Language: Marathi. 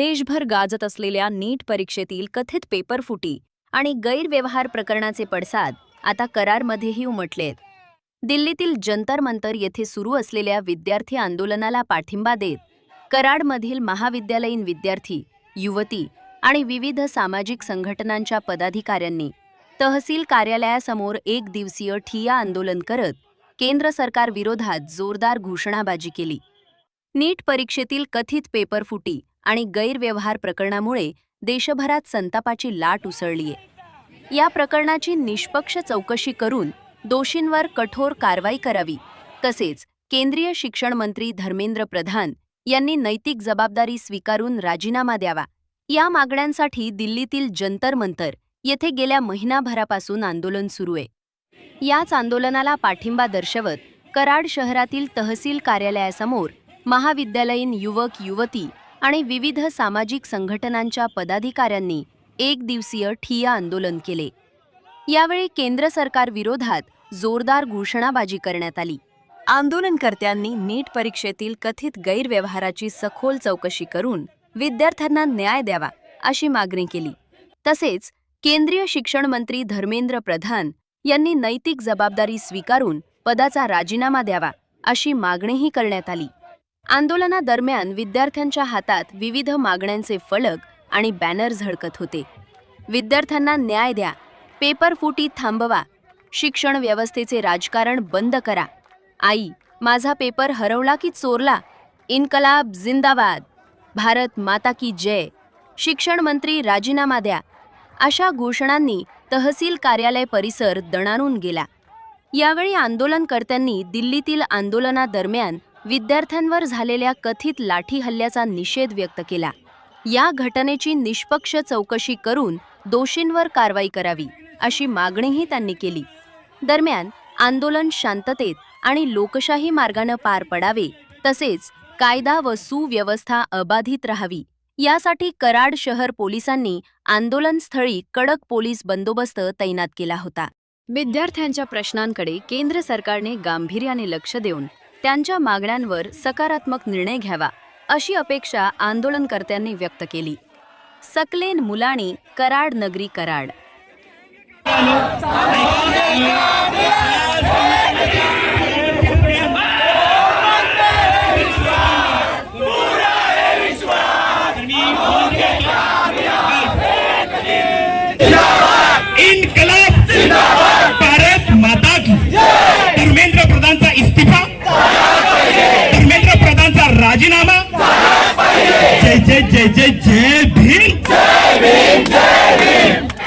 देशभर गाजत असलेल्या नीट परीक्षेतील कथित पेपरफुटी आणि गैरव्यवहार प्रकरणाचे पडसाद आता कराडमध्येही उमटलेत. दिल्लीतील जंतर मंतर येथे सुरू असलेल्या विद्यार्थी आंदोलनाला पाठिंबा देत कराडमधील महाविद्यालयीन विद्यार्थी, युवती आणि विविध सामाजिक संघटनांच्या पदाधिकाऱ्यांनी तहसील कार्यालयासमोर एक दिवसीय ठिय्या आंदोलन करत केंद्र सरकार विरोधात जोरदार घोषणाबाजी केली. नीट परीक्षेतील कथित पेपरफुटी आणि गैरव्यवहार प्रकरणामुळे देशभरात संतापाची लाट उसळलीय. या प्रकरणाची निष्पक्ष चौकशी करून दोषींवर कठोर कारवाई करावी, तसेच केंद्रीय शिक्षण मंत्री धर्मेंद्र प्रधान यांनी नैतिक जबाबदारी स्वीकारून राजीनामा द्यावा, या मागण्यांसाठी दिल्लीतील जंतर मंतर येथे गेल्या महिनाभरापासून आंदोलन सुरू आहे. याच आंदोलनाला पाठिंबा दर्शवत कराड शहरातील तहसील कार्यालयासमोर महाविद्यालयीन युवक, युवती आणि विविध सामाजिक संघटनांच्या पदाधिकाऱ्यांनी एक दिवसीय ठिय्या आंदोलन केले. यावेळी केंद्र सरकार विरोधात जोरदार घोषणाबाजी करण्यात आली. आंदोलनकर्त्यांनी नीट परीक्षेतील कथित गैरव्यवहाराची सखोल चौकशी करून विद्यार्थ्यांना न्याय द्यावा अशी मागणी केली. तसेच केंद्रीय शिक्षण मंत्री धर्मेंद्र प्रधान यांनी नैतिक जबाबदारी स्वीकारून पदाचा राजीनामा द्यावा अशी मागणीही करण्यात आली. आंदोलनादरम्यान विद्यार्थ्यांच्या हातात विविध मागण्यांचे फलक आणि बॅनर झळकत होते. विद्यार्थ्यांना न्याय द्या, पेपरफुटी थांबवा, शिक्षण व्यवस्थेचे राजकारण बंद करा, आई माझा पेपर हरवला की चोरला, इन्कलाब जिंदाबाद, भारत माता की जय, शिक्षण मंत्री राजीनामा द्या, अशा घोषणांनी तहसील कार्यालय परिसर दणाणून गेला. यावेळी आंदोलनकर्त्यांनी दिल्लीतील आंदोलनादरम्यान विद्यार्थ्यांवर झालेल्या कथित लाठी हल्ल्याचा निषेध व्यक्त केला. या घटनेची निष्पक्ष चौकशी करून दोषींवर कारवाई करावी अशी मागणीही त्यांनी केली. दरम्यान आंदोलन शांततेत आणि लोकशाही मार्गाने पार पडावे, तसेच कायदा व सुव्यवस्था अबाधित राहावी, यासाठी कराड शहर पोलिसांनी आंदोलनस्थळी कडक पोलीस बंदोबस्त तैनात केला होता. विद्यार्थ्यांच्या प्रश्नांकडे केंद्र सरकारने गांभीर्याने लक्ष देऊन त्यांच्या मागण्यांवर सकारात्मक निर्णय घ्यावा अशी अपेक्षा आंदोलनकर्त्यांनी व्यक्त केली. सकलेन मुलाणी, कराड नगरी, कराड. इन्कलाब जिंदाबाद, भारत माता की जय. धर्मेंद्र प्रधानचा इस्तीफा, धर्मेंद्र प्रधानचा राजीनामा. जय जय जय जय जय भीम, जय भीम, जय भीम.